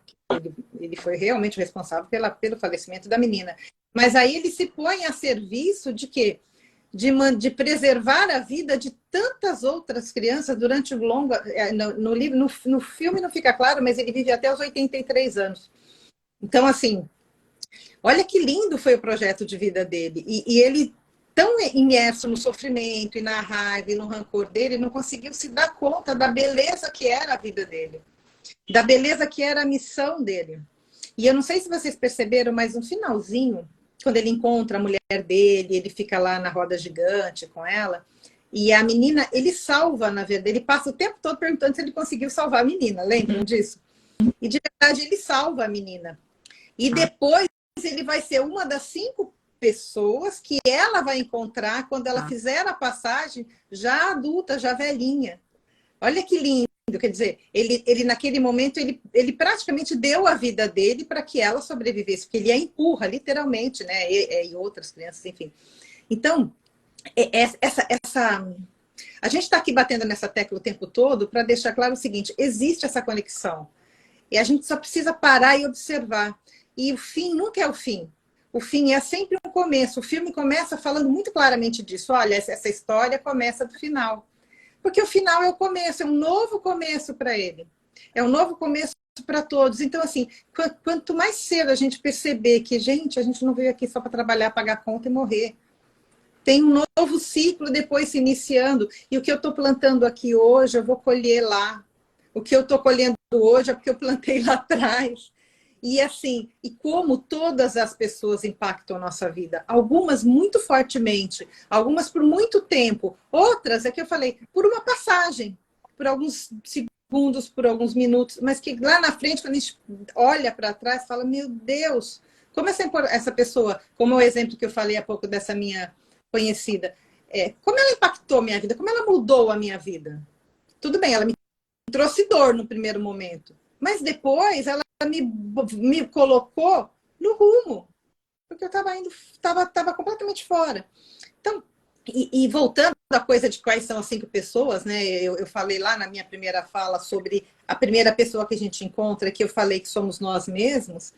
Speaker 3: Ele foi realmente responsável pelo falecimento da menina. Mas aí ele se põe a serviço de quê? De preservar a vida de tantas outras crianças durante o longo... No filme não fica claro, mas ele vive até os 83 anos. Então, assim... Olha que lindo foi o projeto de vida dele. E ele, tão imerso no sofrimento e na raiva e no rancor dele, não conseguiu se dar conta da beleza que era a vida dele, da beleza que era a missão dele. E eu não sei se vocês perceberam, mas no finalzinho, quando ele encontra a mulher dele, ele fica lá na roda gigante com ela, e a menina, ele salva, na verdade, ele passa o tempo todo perguntando se ele conseguiu salvar a menina, lembram disso? E de verdade ele salva a menina. E depois ele vai ser uma das 5 pessoas que ela vai encontrar quando ela fizer a passagem já adulta, já velhinha. Olha que lindo, quer dizer, ele naquele momento, ele praticamente deu a vida dele para que ela sobrevivesse, porque ele a empurra, literalmente, né? E outras crianças, enfim. Então, a gente está aqui batendo nessa tecla o tempo todo para deixar claro o seguinte, existe essa conexão. E a gente só precisa parar e observar. E o fim nunca é o fim. O fim é sempre um começo. O filme começa falando muito claramente disso. Olha, essa história começa do final. Porque o final é o começo, é um novo começo para ele. É um novo começo para todos. Então, assim, quanto mais cedo a gente perceber que, gente, a gente não veio aqui só para trabalhar, pagar conta e morrer. Tem um novo ciclo depois se iniciando. E o que eu estou plantando aqui hoje, eu vou colher lá. O que eu estou colhendo hoje é porque eu plantei lá atrás. E assim, e como todas as pessoas impactam a nossa vida, algumas muito fortemente, algumas por muito tempo, outras, é que eu falei, por uma passagem, por alguns segundos, por alguns minutos, mas que lá na frente, quando a gente olha para trás, fala, meu Deus, como essa pessoa, como o exemplo que eu falei há pouco dessa minha conhecida, como ela impactou a minha vida, como ela mudou a minha vida. Tudo bem, ela me trouxe dor no primeiro momento, mas depois ela me colocou no rumo, porque eu estava completamente fora. Então, e voltando à coisa de quais são as 5 pessoas, né? Eu falei lá na minha primeira fala sobre a primeira pessoa que a gente encontra, que eu falei que somos nós mesmos.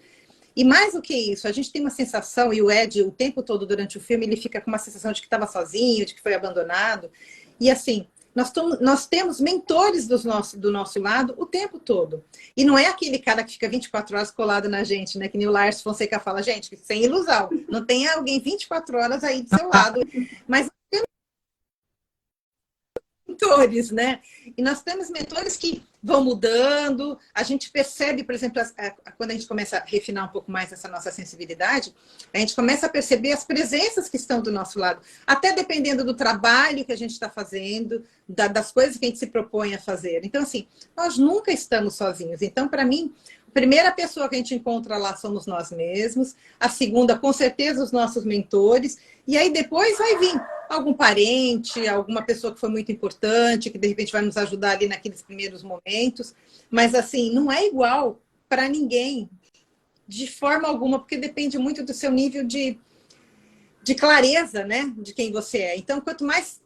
Speaker 3: E mais do que isso, a gente tem uma sensação, e o Ed, o tempo todo durante o filme, ele fica com uma sensação de que estava sozinho, de que foi abandonado. E assim, nós temos mentores do nosso lado o tempo todo. E não é aquele cara que fica 24 horas colado na gente, né? Que nem o Lars Fonseca fala, gente, sem ilusão. Não tem alguém 24 horas aí do seu lado. Mas temos mentores, né? E nós temos mentores que vão mudando, a gente percebe, por exemplo, quando a gente começa a refinar um pouco mais essa nossa sensibilidade, a gente começa a perceber as presenças que estão do nosso lado, até dependendo do trabalho que a gente está fazendo, das coisas que a gente se propõe a fazer. Então, assim, nós nunca estamos sozinhos. Então, para mim, a primeira pessoa que a gente encontra lá somos nós mesmos, a segunda, com certeza, os nossos mentores, e aí depois vai vir algum parente, alguma pessoa que foi muito importante, que de repente vai nos ajudar ali naqueles primeiros momentos. Mas assim, não é igual para ninguém, de forma alguma, porque depende muito do seu nível de clareza, né? De quem você é. Então, quanto mais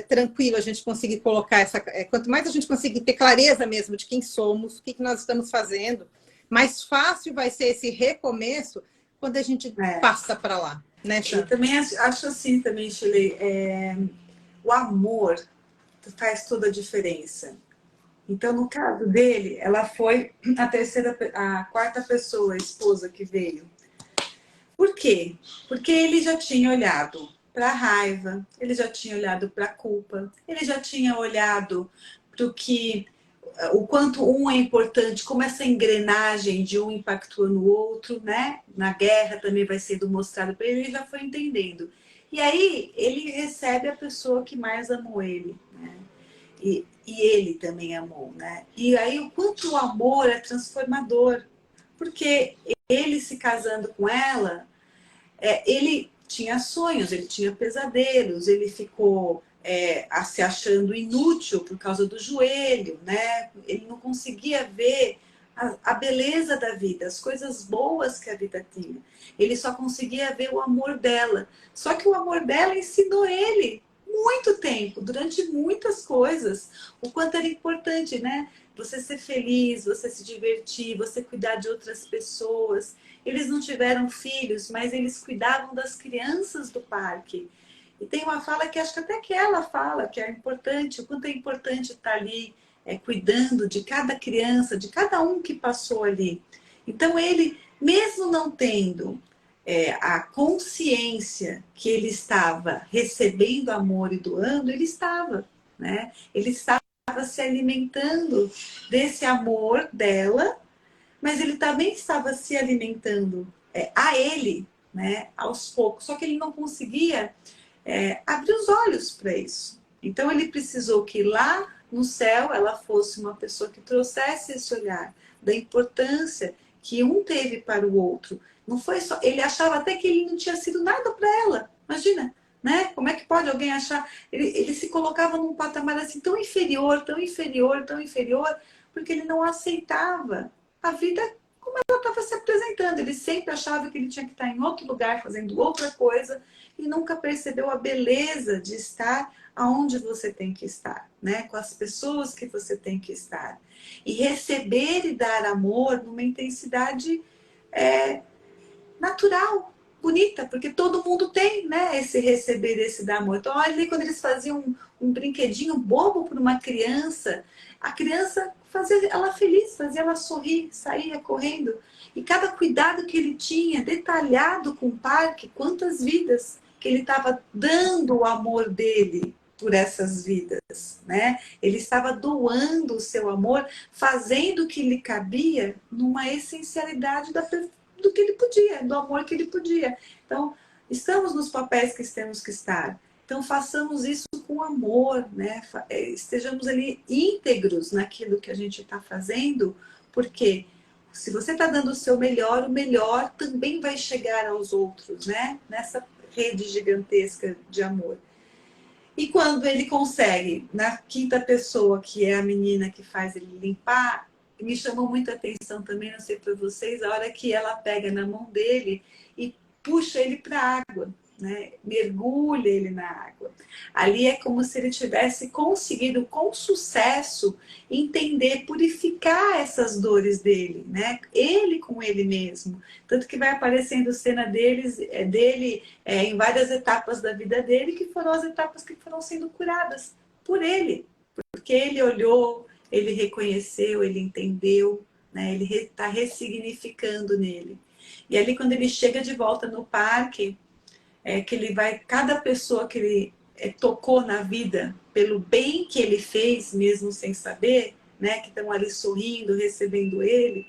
Speaker 3: tranquilo a gente conseguir colocar quanto mais a gente conseguir ter clareza mesmo de quem somos, o que nós estamos fazendo, mais fácil vai ser esse recomeço quando a gente passa para lá. Né,
Speaker 2: eu também acho assim também, Shirley, o amor faz toda a diferença. Então, no caso dele, ela foi a quarta pessoa, a esposa que veio. Por quê? Porque ele já tinha olhado para a raiva, ele já tinha olhado para a culpa, ele já tinha olhado para o quanto um é importante, como essa engrenagem de um impactua no outro, né? Na guerra também vai sendo mostrado para ele, ele já foi entendendo. E aí ele recebe a pessoa que mais amou ele, né? E ele também amou, né? E aí o quanto o amor é transformador, porque ele se casando com ela, ele tinha sonhos, ele tinha pesadelos, ele ficou se achando inútil por causa do joelho, né? Ele não conseguia ver a beleza da vida, as coisas boas que a vida tinha. Ele só conseguia ver o amor dela. Só que o amor dela ensinou ele muito tempo, durante muitas coisas, o quanto era importante, né? Você ser feliz, você se divertir, você cuidar de outras pessoas. Eles não tiveram filhos, mas eles cuidavam das crianças do parque. E tem uma fala que acho que até que ela fala, que é importante, o quanto é importante estar ali cuidando de cada criança, de cada um que passou ali. Então ele, mesmo não tendo a consciência que ele estava recebendo amor e doando, ele estava, né? Ele estava se alimentando desse amor dela, mas ele também estava se alimentando a ele, né? Aos poucos. Só que ele não conseguia abrir os olhos para isso. Então ele precisou que lá no céu ela fosse uma pessoa que trouxesse esse olhar da importância que um teve para o outro. Não foi só. Ele achava até que ele não tinha sido nada para ela. Imagina, né? Como é que pode alguém achar? Ele se colocava num patamar assim tão inferior, tão inferior, tão inferior, porque ele não aceitava a vida como ela estava se apresentando. Ele sempre achava que ele tinha que estar em outro lugar, fazendo outra coisa, e nunca percebeu a beleza de estar aonde você tem que estar, né? Com as pessoas que você tem que estar. E receber e dar amor numa intensidade natural, bonita, porque todo mundo tem, né? Esse receber, esse dar amor. Então, olha ali quando eles faziam um brinquedinho bobo para uma criança, a criança fazia ela feliz, fazia ela sorrir, saía correndo. E cada cuidado que ele tinha, detalhado com o parque, quantas vidas que ele estava dando o amor dele por essas vidas, né? Ele estava doando o seu amor, fazendo o que lhe cabia numa essencialidade do que ele podia, do amor que ele podia. Então, estamos nos papéis que temos que estar. Então, façamos isso com amor, né? Estejamos ali íntegros naquilo que a gente está fazendo, porque se você está dando o seu melhor, o melhor também vai chegar aos outros, né? Nessa rede gigantesca de amor. E quando ele consegue, na quinta pessoa, que é a menina que faz ele limpar, me chamou muita atenção também, não sei para vocês, a hora que ela pega na mão dele e puxa ele para a água, né? Mergulha ele na água. Ali é como se ele tivesse conseguido com sucesso entender, purificar essas dores dele, né? Ele com ele mesmo. Tanto que vai aparecendo cena dele em várias etapas da vida dele, que foram as etapas que foram sendo curadas por ele. Porque ele olhou, ele reconheceu, ele entendeu, né? Ele está ressignificando nele. E ali quando ele chega de volta no parque, que ele vai, cada pessoa que ele tocou na vida, pelo bem que ele fez, mesmo sem saber, né, que estão ali sorrindo, recebendo ele.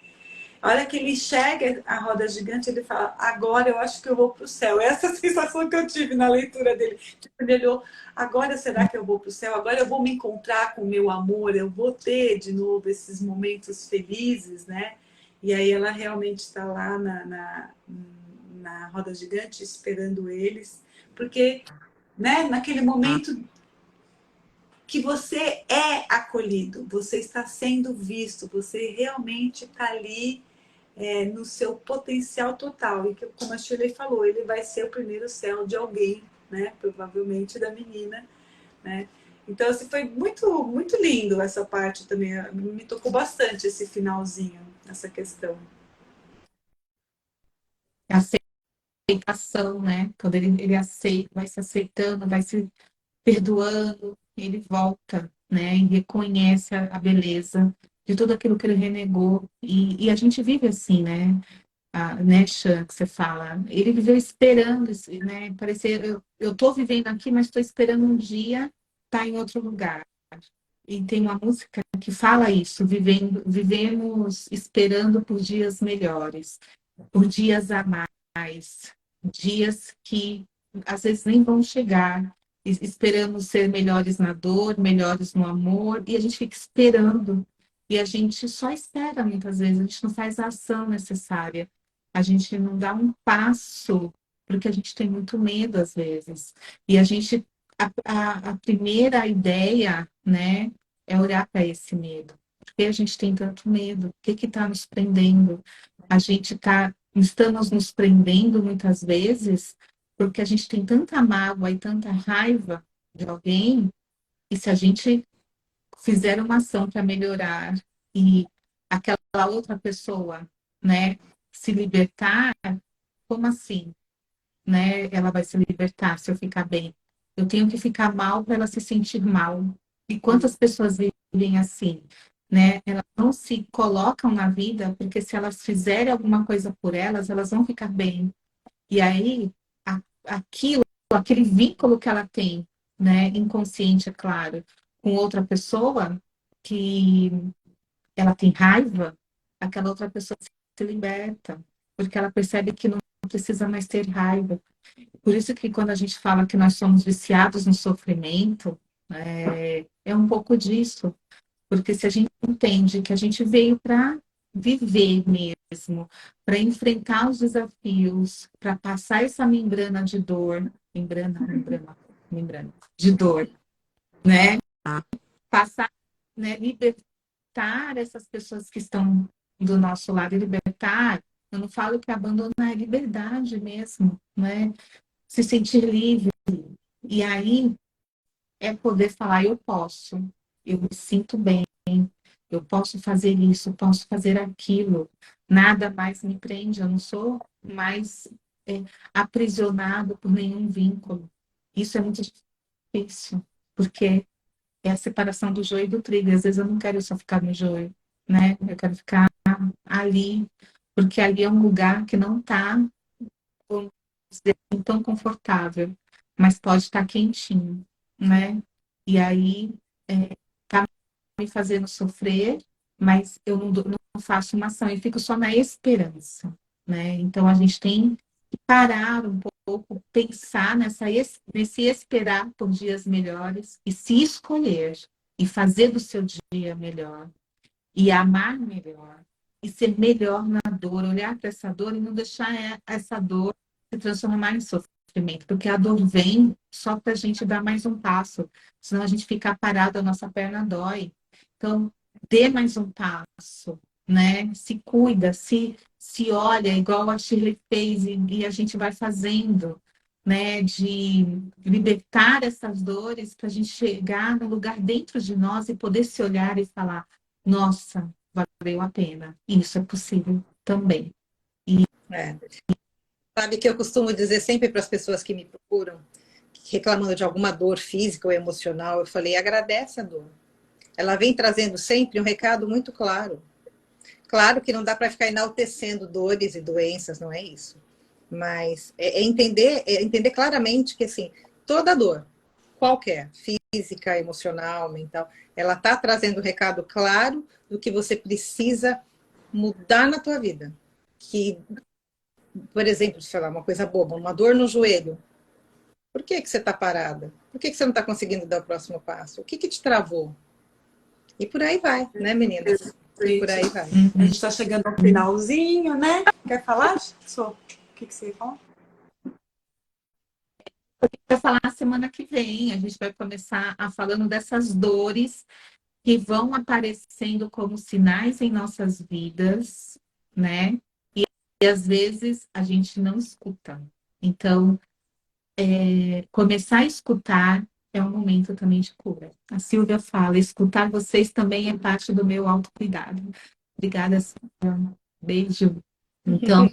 Speaker 2: A hora que ele enxerga a roda gigante, ele fala, agora eu acho que eu vou para o céu. Essa é a sensação que eu tive na leitura dele. Tipo, ele olhou, agora será que eu vou para o céu? Agora eu vou me encontrar com o meu amor, eu vou ter de novo esses momentos felizes, né? E aí ela realmente está lá na roda gigante esperando eles, porque, né, naquele momento que você é acolhido, você está sendo visto, você realmente está ali no seu potencial total. E que, como a Shirley falou, ele vai ser o primeiro céu de alguém, né? Provavelmente da menina, né? Então, assim, foi muito, muito lindo essa parte também. Me tocou bastante esse finalzinho, essa questão.
Speaker 1: A aceitação, né? Quando ele aceita, vai se aceitando, vai se perdoando, ele volta, né? E reconhece a beleza de tudo aquilo que ele renegou. E a gente vive assim, né? Né, Chan, que você fala, ele viveu esperando, né? Parecer, eu tô vivendo aqui, mas estou esperando um dia estar em outro lugar. E tem uma música que fala isso, vivemos esperando por dias melhores, por dias a mais, dias que às vezes nem vão chegar. Esperamos ser melhores na dor, melhores no amor, e a gente fica esperando. E a gente só espera muitas vezes, a gente não faz a ação necessária. A gente não dá um passo, porque a gente tem muito medo às vezes. E a gente, a primeira ideia, né, é olhar para esse medo. Por que a gente tem tanto medo? O que está nos prendendo? A gente estamos nos prendendo muitas vezes porque a gente tem tanta mágoa e tanta raiva de alguém, e se a gente fizer uma ação para melhorar e aquela outra pessoa, né, se libertar, como assim, né? Ela vai se libertar se eu ficar bem. Eu tenho que ficar mal para ela se sentir mal. E quantas pessoas vivem assim, né? Elas não se colocam na vida porque se elas fizerem alguma coisa por elas, elas vão ficar bem. E aí, aquele vínculo que ela tem, né, inconsciente, é claro, com outra pessoa, que ela tem raiva, aquela outra pessoa se liberta, porque ela percebe que não precisa mais ter raiva. Por isso que quando a gente fala que nós somos viciados no sofrimento, é um pouco disso, porque se a gente entende que a gente veio para viver mesmo, para enfrentar os desafios, para passar essa membrana de dor, membrana de dor, né? Passar, né? Libertar essas pessoas que estão do nosso lado, e libertar, eu não falo que abandonar é liberdade mesmo, né? Se sentir livre. E aí é poder falar, eu me sinto bem, eu posso fazer isso, eu posso fazer aquilo, nada mais me prende, eu não sou mais aprisionado por nenhum vínculo. Isso é muito difícil, porque é a separação do joio e do trigo. Às vezes eu não quero só ficar no joio, né? Eu quero ficar ali, porque ali é um lugar que não está tão confortável, mas pode estar quentinho, né? E aí tá me fazendo sofrer, mas eu não faço uma ação, eu fico só na esperança, né? Então a gente tem que parar um pouco, pensar nesse esperar por dias melhores e se escolher e fazer do seu dia melhor e amar melhor e ser melhor na dor, olhar para essa dor e não deixar essa dor se transformar em sofrimento, porque a dor vem só para a gente dar mais um passo, senão a gente ficar parado, a nossa perna dói. Então, dê mais um passo, né? Se cuida, se olha, igual a Shirley fez, e a gente vai fazendo, né? De libertar essas dores para a gente chegar no lugar dentro de nós e poder se olhar e falar, nossa, valeu a pena. Isso é possível também.
Speaker 3: É. Sabe que eu costumo dizer sempre para as pessoas que me procuram, reclamando de alguma dor física ou emocional, eu falei, agradece a dor. Ela vem trazendo sempre um recado muito claro. Claro que não dá para ficar enaltecendo dores e doenças, não é isso. Mas é entender claramente que assim, toda dor, qualquer, física, emocional, mental. Ela está trazendo um recado claro do que você precisa mudar na tua vida. Que, por exemplo, sei lá, uma coisa boba, uma dor no joelho. Por que que você está parada? Por que que você não está conseguindo dar o próximo passo? O que que te travou? E por aí vai, né, meninas? E por aí vai.
Speaker 2: A gente está chegando ao finalzinho, né? Quer falar, Sô? O que você ia falar?
Speaker 1: Vai falar na semana que vem, a gente vai começar a falando dessas dores que vão aparecendo como sinais em nossas vidas, né? E às vezes a gente não escuta. Então, começar a escutar é um momento também de cura. A Silvia fala, escutar vocês também é parte do meu autocuidado. Obrigada, Silvia. Beijo. Então,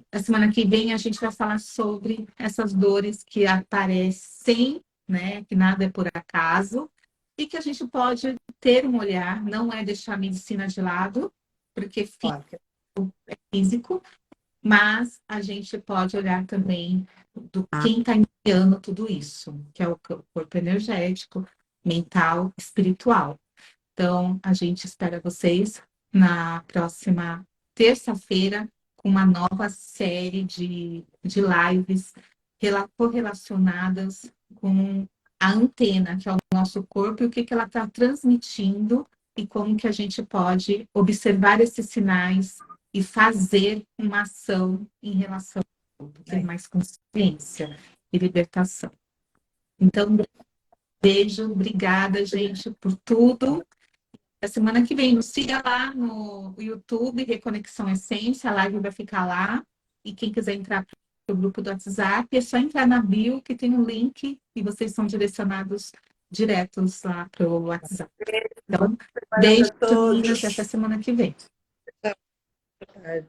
Speaker 1: a semana que vem a gente vai falar sobre essas dores que aparecem, né? Que nada é por acaso, e que a gente pode ter um olhar, não é deixar a medicina de lado, porque
Speaker 3: Claro que
Speaker 1: é físico, mas a gente pode olhar também do quem está enviando tudo isso, que é o corpo energético, mental, espiritual. Então, a gente espera vocês na próxima terça-feira com uma nova série de lives correlacionadas com a antena, que é o nosso corpo, e o que, que ela está transmitindo e como que a gente pode observar esses sinais e fazer uma ação em relação ao corpo, ter mais consciência e libertação. Então, beijo, obrigada, gente, por tudo. A semana que vem, nos siga lá no YouTube, Reconexão Essência, a live vai ficar lá. E quem quiser entrar para o grupo do WhatsApp, é só entrar na bio, que tem um link, e vocês são direcionados diretos lá para o WhatsApp. Então, beijo, meninas, e até semana que vem.
Speaker 3: é.